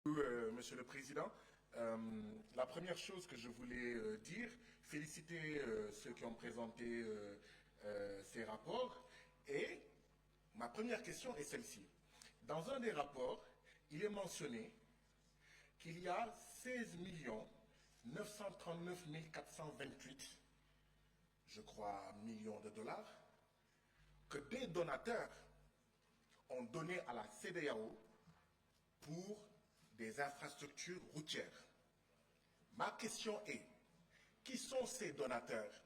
Monsieur le Président. La première chose que je voulais dire, féliciter ceux qui ont présenté ces rapports. Et ma première question est celle-ci. Dans un des rapports, il est mentionné qu'il y a 16 939 428, je crois, millions de dollars, que des donateurs ont donné à la CEDEAO pour des infrastructures routières. Ma question est, qui sont ces donateurs?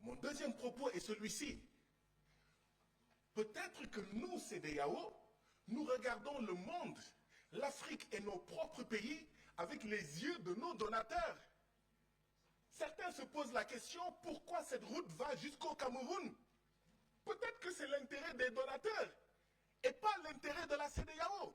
Mon deuxième propos est celui-ci. Peut-être que nous, CEDEAO, nous regardons le monde, l'Afrique et nos propres pays avec les yeux de nos donateurs. Certains se posent la question, pourquoi cette route va jusqu'au Cameroun? Peut-être que c'est l'intérêt des donateurs et pas l'intérêt de la CEDEAO.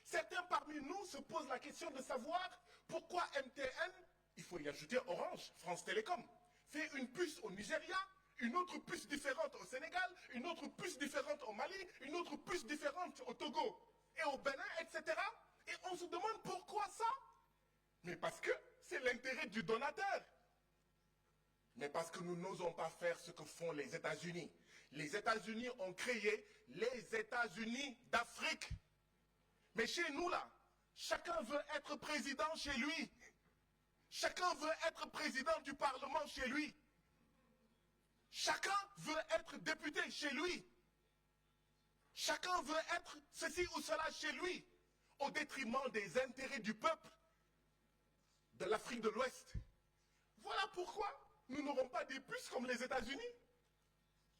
Certains parmi nous se posent la question de savoir pourquoi MTN, il faut y ajouter Orange, France Télécom, fait une puce au Nigeria, une autre puce différente au Sénégal, une autre puce différente au Mali, une autre puce différente au Togo et au Bénin, etc. Et on se demande pourquoi ça? Mais parce que c'est l'intérêt du donateur. Mais parce que nous n'osons pas faire ce que font les États-Unis. Les États-Unis ont créé les États-Unis d'Afrique. Mais chez nous, là, chacun veut être président chez lui. Chacun veut être président du Parlement chez lui. Chacun veut être député chez lui. Chacun veut être ceci ou cela chez lui, au détriment des intérêts du peuple de l'Afrique de l'Ouest. Voilà pourquoi nous n'aurons pas des puces comme les États-Unis.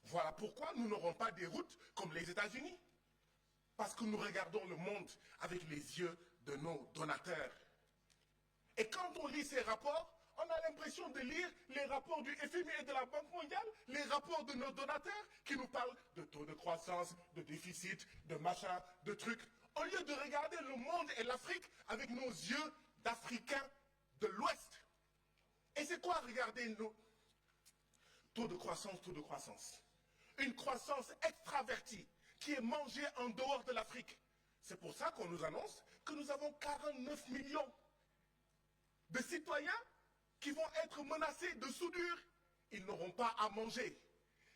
Voilà pourquoi nous n'aurons pas des routes comme les États-Unis. Parce que nous regardons le monde avec les yeux de nos donateurs. Et quand on lit ces rapports, on a l'impression de lire les rapports du FMI et de la Banque mondiale, les rapports de nos donateurs qui nous parlent de taux de croissance, de déficit, de machin, de trucs, au lieu de regarder le monde et l'Afrique avec nos yeux d'Africains de l'Ouest. Et c'est quoi regarder nos taux de croissance, taux de croissance? Une croissance extravertie qui est mangée en dehors de l'Afrique. C'est pour ça qu'on nous annonce que nous avons 49 millions de citoyens qui vont être menacés de soudure. Ils n'auront pas à manger.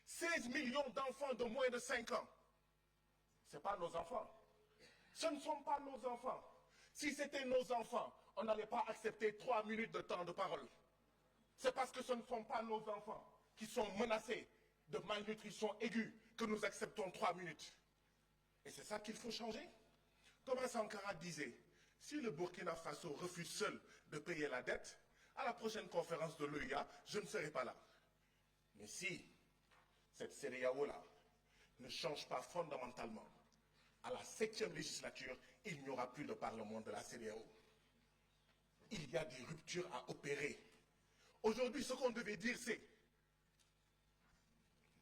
16 millions d'enfants de moins de 5 ans. Ce n'est pas nos enfants. Ce ne sont pas nos enfants. Si c'était nos enfants, on n'allait pas accepter 3 minutes de temps de parole. C'est parce que ce ne sont pas nos enfants qui sont menacés de malnutrition aiguë que nous acceptons 3 minutes. Et c'est ça qu'il faut changer. Thomas Sankara disait, si le Burkina Faso refuse seul de payer la dette, à la prochaine conférence de l'OUA, je ne serai pas là. Mais si cette CEDEAO-là ne change pas fondamentalement, à la 7e législature, il n'y aura plus de parlement de la CEDEAO. Il y a des ruptures à opérer. Aujourd'hui, ce qu'on devait dire, c'est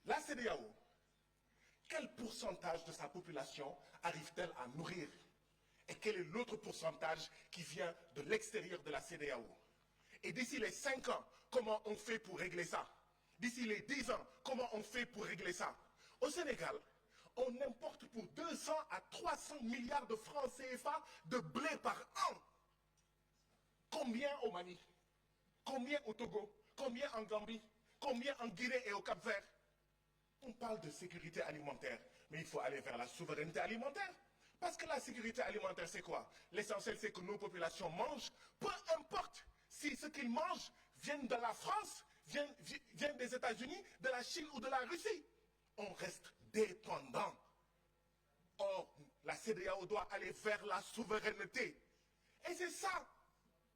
la CEDEAO, quel pourcentage de sa population arrive-t-elle à nourrir? Et quel est l'autre pourcentage qui vient de l'extérieur de la CEDEAO? Et d'ici les 5 ans, comment on fait pour régler ça? D'ici les 10 ans, comment on fait pour régler ça? Au Sénégal, on importe pour 200 à 300 milliards de francs CFA de blé par an. Combien au Mali? Combien au Togo? Combien en Gambie? Combien en Guinée et au Cap-Vert? On parle de sécurité alimentaire, mais il faut aller vers la souveraineté alimentaire. Parce que la sécurité alimentaire, c'est quoi? L'essentiel, c'est que nos populations mangent, peu importe si ce qu'ils mangent vient de la France, vient des États-Unis, de la Chine ou de la Russie. On reste dépendant. Or, la CEDEAO doit aller vers la souveraineté. Et c'est ça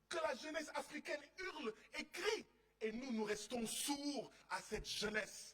que la jeunesse africaine hurle et crie. Et nous, nous restons sourds à cette jeunesse.